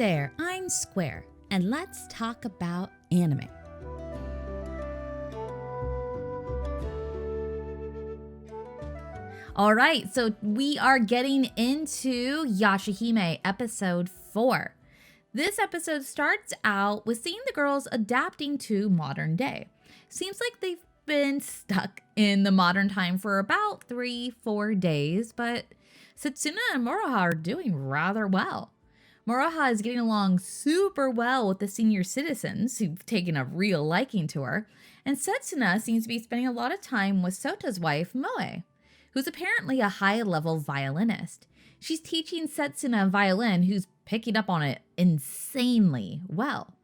there, I'm Square, and let's talk about anime. All right, so we are getting into Yashahime episode 4. This episode starts out with seeing the girls adapting to modern day. Seems like they've been stuck in the modern time for about 3-4 days, but Setsuna and Moroha are doing rather well. Moroha is getting along super well with the senior citizens who've taken a real liking to her, and Setsuna seems to be spending a lot of time with Sota's wife, Moe, who's apparently a high-level violinist. She's teaching Setsuna violin, who's picking up on it insanely well.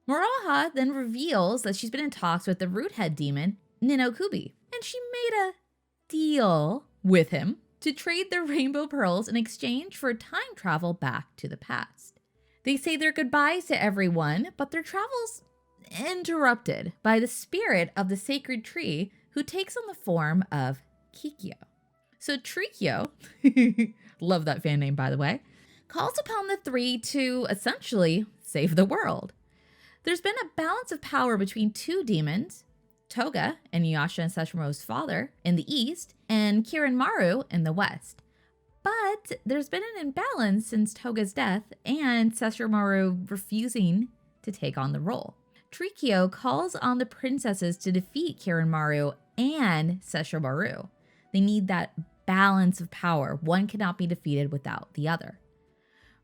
Moroha then reveals that she's been in talks with the root-head demon, Ninokubi, and she made a deal with him to trade their rainbow pearls in exchange for time travel back to the past. They say their goodbyes to everyone, but their travel's interrupted by the spirit of the sacred tree, who takes on the form of Kikyo. So Trikyo, love that fan name by the way, calls upon the three to essentially save the world. There's been a balance of power between two demons, Toga, Inuyasha and Sesshomaru's father, in the east, and Kirinmaru in the west. But there's been an imbalance since Toga's death and Sesshomaru refusing to take on the role. Trikyo calls on the princesses to defeat Kirinmaru and Sesshomaru. They need that balance of power. One cannot be defeated without the other.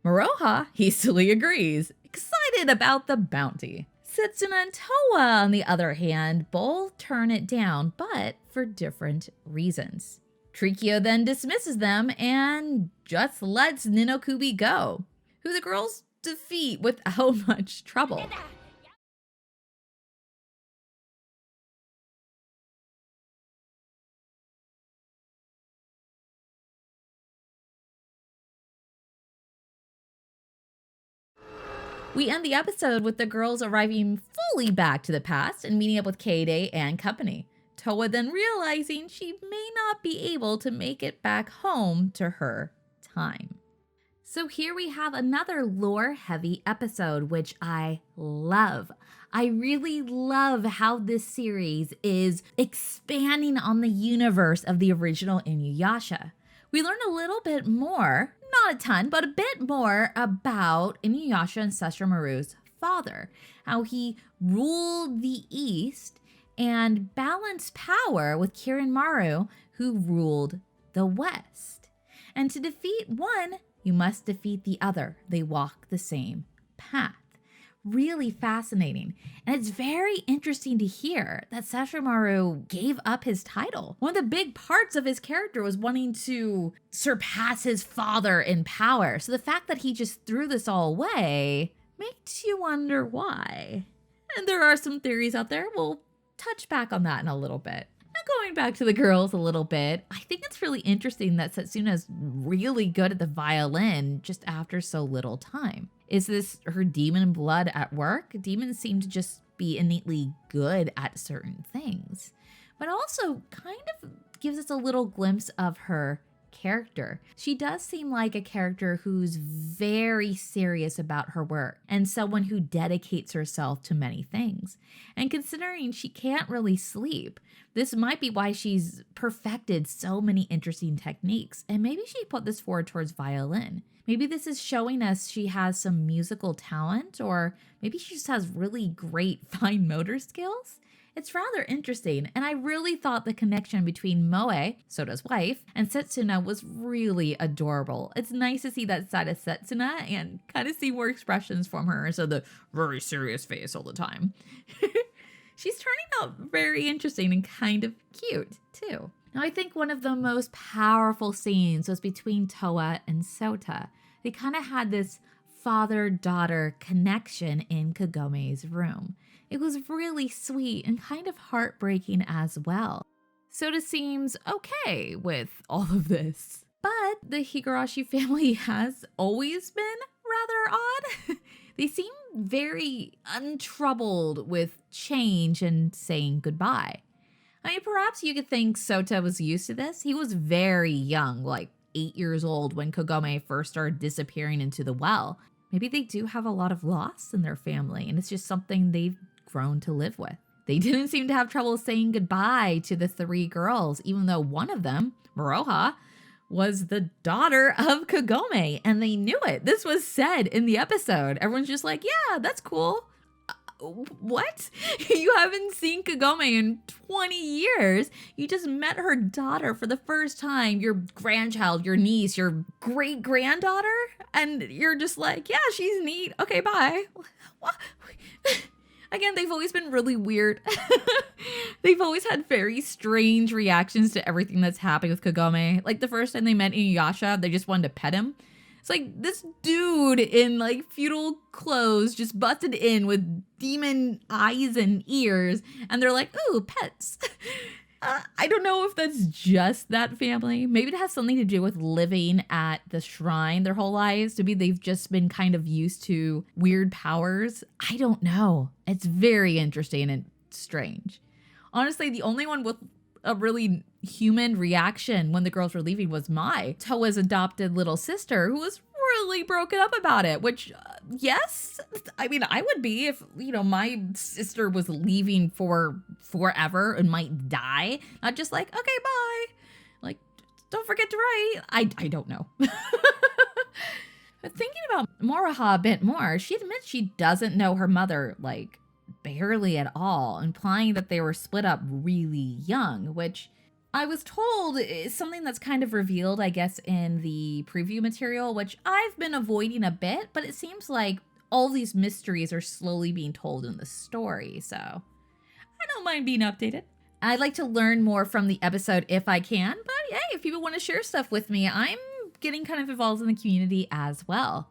Moroha hastily agrees, excited about the bounty. Setsuna and Towa, on the other hand, both turn it down, but for different reasons. Trikyo then dismisses them and just lets Ninokubi go, who the girls defeat without much trouble. We end the episode with the girls arriving fully back to the past and meeting up with Kayde and company. Towa then realizing she may not be able to make it back home to her time. So here we have another lore-heavy episode, which I love. I really love how this series is expanding on the universe of the original Inuyasha. We learn a little bit more, not a ton, but a bit more about Inuyasha and Sesshomaru's father, how he ruled the East and balanced power with Kirinmaru, who ruled the West. And to defeat one, you must defeat the other. They walk the same path. Really fascinating. And it's very interesting to hear that Sesshomaru gave up his title. One of the big parts of his character was wanting to surpass his father in power. So the fact that he just threw this all away makes you wonder why. And there are some theories out there. We'll touch back on that in a little bit. Now going back to the girls a little bit, I think it's really interesting that Setsuna's really good at the violin just after so little time. Is this her demon blood at work? Demons seem to just be innately good at certain things, but also kind of gives us a little glimpse of her character. She does seem like a character who's very serious about her work and someone who dedicates herself to many things. And considering she can't really sleep, this might be why she's perfected so many interesting techniques. And maybe she put this forward towards violin. Maybe this is showing us she has some musical talent, or maybe she just has really great fine motor skills. It's rather interesting, and I really thought the connection between Moe, Sota's wife, and Setsuna was really adorable. It's nice to see that side of Setsuna and kind of see more expressions from her instead of the very serious face all the time. She's turning out very interesting and kind of cute, too. Now, I think one of the most powerful scenes was between Towa and Sota. They kind of had this father-daughter connection in Kagome's room. It was really sweet and kind of heartbreaking as well. Sota seems okay with all of this. But the Higurashi family has always been rather odd. They seem very untroubled with change and saying goodbye. I mean, perhaps you could think Sota was used to this. He was very young, like 8 years old when Kagome first started disappearing into the well. maybe they do have a lot of loss in their family, and it's just something they've grown to live with. They didn't seem to have trouble saying goodbye to the 3 girls, even though one of them, Moroha, was the daughter of Kagome, and they knew it. This was said in the episode. Everyone's just like, yeah, that's cool. What? You haven't seen Kagome in 20 years. You just met her daughter for the first time, your grandchild, your niece, your great-granddaughter, and you're just like, yeah, she's neat. Okay, bye. What? Again, they've always been really weird. They've always had very strange reactions to everything that's happening with Kagome. Like the first time they met Inuyasha, they just wanted to pet him. It's like this dude in like feudal clothes just busted in with demon eyes and ears, and they're like, ooh, pets. I don't know if that's just that family. Maybe it has something to do with living at the shrine their whole lives. Maybe they've just been kind of used to weird powers. I don't know. It's very interesting and strange. Honestly, the only one with a really human reaction when the girls were leaving was Towa's adopted little sister, who was really broken up about it, which, yes, I mean, I would be if, my sister was leaving for forever and might die. Not just like, okay, bye. Like, don't forget to write. I don't know. But thinking about Moroha a bit more, she admits she doesn't know her mother, like, barely at all, implying that they were split up really young, which I was told is something that's kind of revealed, I guess, in the preview material, which I've been avoiding a bit, but it seems like all these mysteries are slowly being told in the story, so I don't mind being updated. I'd like to learn more from the episode if I can, but hey, if people want to share stuff with me, I'm getting kind of involved in the community as well.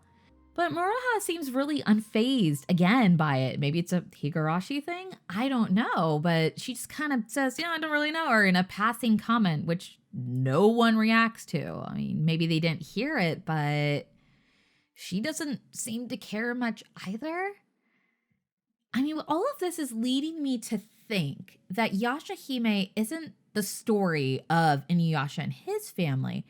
But Moroha seems really unfazed again by it. Maybe it's a Higurashi thing? I don't know, but she just kind of says, I don't really know her in a passing comment, which no one reacts to. I mean, maybe they didn't hear it, but she doesn't seem to care much either. I mean, all of this is leading me to think that Yashahime isn't the story of Inuyasha and his family,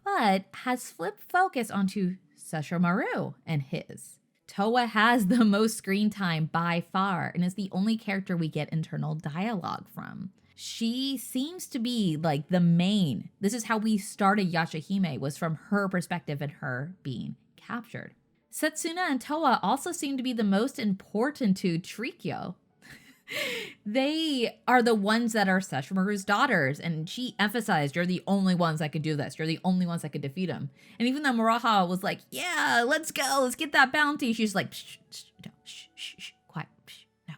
but has flipped focus onto Sesshomaru and his. Towa has the most screen time by far and is the only character we get internal dialogue from. She seems to be like the main. This is how we started Yashahime, was from her perspective and her being captured. Setsuna and Towa also seem to be the most important to Trikyo. They are the ones that are Sesshomaru's daughters, and she emphasized, you're the only ones that could do this. You're the only ones that could defeat him. And even though Moroha was like, yeah, let's go, let's get that bounty, she's like, shh, shh, no, shh, shh, shh, quiet, shh, no.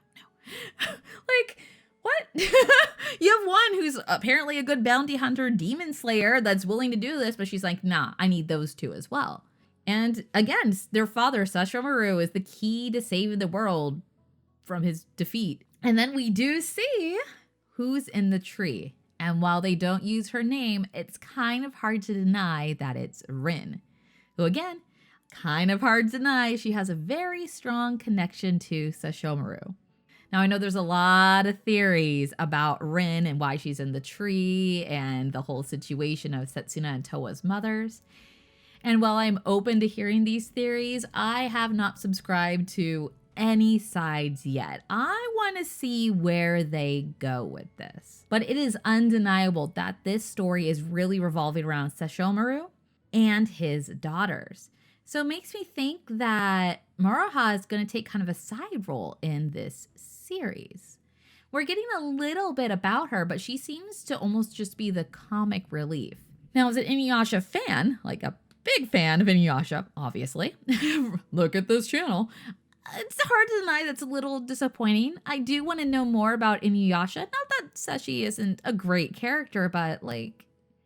Like, what? You have one who's apparently a good bounty hunter, demon slayer, that's willing to do this, but she's like, nah, I need those two as well. And again, their father, Sesshomaru, is the key to saving the world from his defeat. And then we do see who's in the tree. And while they don't use her name, it's kind of hard to deny that it's Rin. Who again, kind of hard to deny she has a very strong connection to Sesshomaru. Now I know there's a lot of theories about Rin and why she's in the tree and the whole situation of Setsuna and Towa's mothers. And while I'm open to hearing these theories, I have not subscribed to any sides yet. I want to see where they go with this. But it is undeniable that this story is really revolving around Sesshomaru and his daughters. So it makes me think that Moroha is going to take kind of a side role in this series. We're getting a little bit about her, but she seems to almost just be the comic relief. Now, as an Inuyasha fan, like a big fan of Inuyasha, obviously, look at this channel, it's hard to deny that's a little disappointing. I do want to know more about Inuyasha. Not that Seshi isn't a great character, but like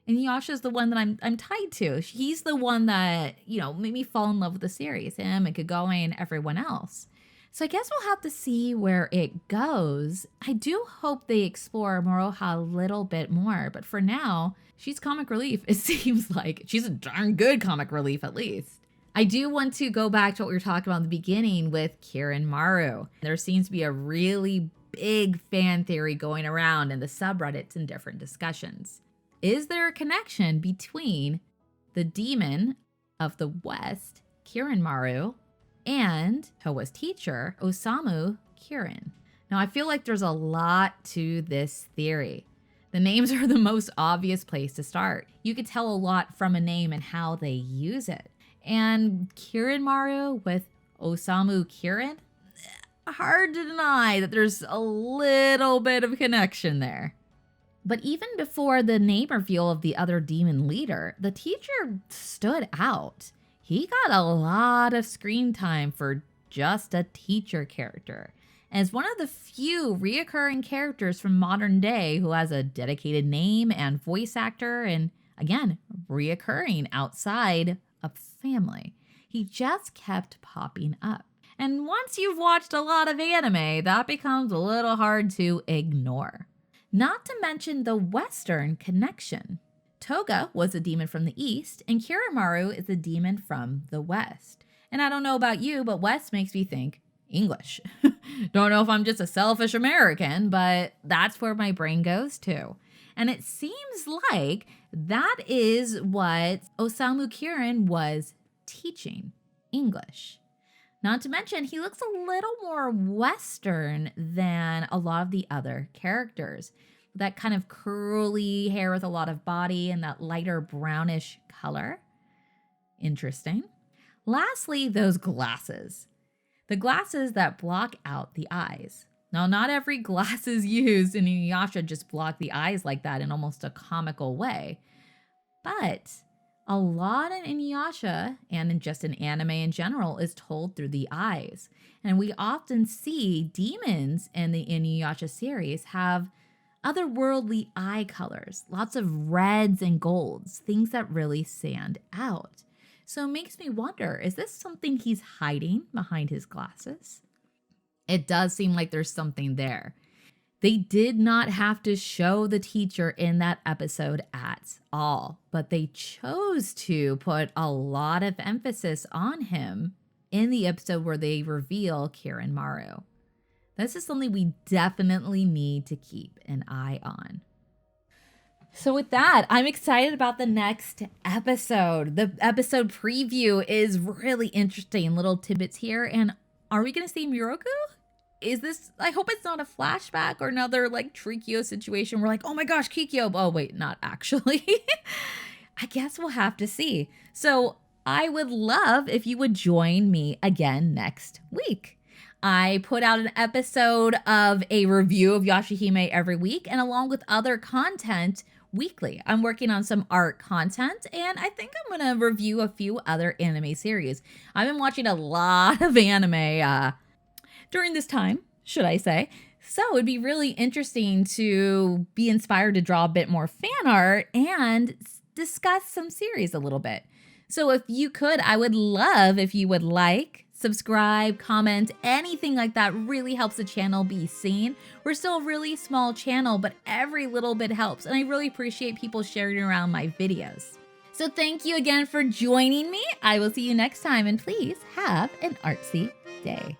Inuyasha is the one that I'm tied to. He's the one that, made me fall in love with the series, him and Kagome and everyone else. So I guess we'll have to see where it goes. I do hope they explore Moroha a little bit more, but for now, she's comic relief. It seems like she's a darn good comic relief at least. I do want to go back to what we were talking about in the beginning with Kirin Maru. There seems to be a really big fan theory going around in the subreddits and different discussions. Is there a connection between the demon of the West, Kirin Maru, and Towa's teacher, Osamu Kirin. Now, I feel like there's a lot to this theory. The names are the most obvious place to start. You could tell a lot from a name and how they use it. And Kirin Maru with Osamu Kirin? Hard to deny that there's a little bit of connection there. But even before the name reveal of the other demon leader, the teacher stood out. He got a lot of screen time for just a teacher character. As one of the few reoccurring characters from modern day who has a dedicated name and voice actor, and again, reoccurring outside of family. He just kept popping up. And once you've watched a lot of anime, that becomes a little hard to ignore. Not to mention the Western connection. Toga was a demon from the East, and Kirimaru is a demon from the West. And I don't know about you, but West makes me think English. Don't know if I'm just a selfish American, but that's where my brain goes to. And it seems like that is what Osamu Kirin was teaching, English. Not to mention, he looks a little more Western than a lot of the other characters. That kind of curly hair with a lot of body and that lighter brownish color. Interesting. Lastly, those glasses. The glasses that block out the eyes. Now, not every glasses used in Inuyasha just block the eyes like that in almost a comical way. But a lot in Inuyasha, and in just in anime in general, is told through the eyes. And we often see demons in the Inuyasha series have otherworldly eye colors, lots of reds and golds, things that really stand out. So it makes me wonder, is this something he's hiding behind his glasses? It does seem like there's something there. They did not have to show the teacher in that episode at all, but they chose to put a lot of emphasis on him in the episode where they reveal Kirin Maru. This is something we definitely need to keep an eye on. So with that, I'm excited about the next episode. The episode preview is really interesting. Little tidbits here. And are we going to see Miroku? Is this, I hope it's not a flashback or another like Trikyo situation. We're like, oh my gosh, Kikyo. Oh wait, not actually. I guess we'll have to see. So I would love if you would join me again next week. I put out an episode of a review of Yashahime every week, and along with other content weekly. I'm working on some art content, and I think I'm going to review a few other anime series. I've been watching a lot of anime during this time, should I say. So it'd be really interesting to be inspired to draw a bit more fan art and discuss some series a little bit. So if you could, I would love if you would like, subscribe, comment, anything like that really helps the channel be seen. We're still a really small channel, but every little bit helps. And I really appreciate people sharing around my videos. So thank you again for joining me. I will see you next time, and please have an artsy day.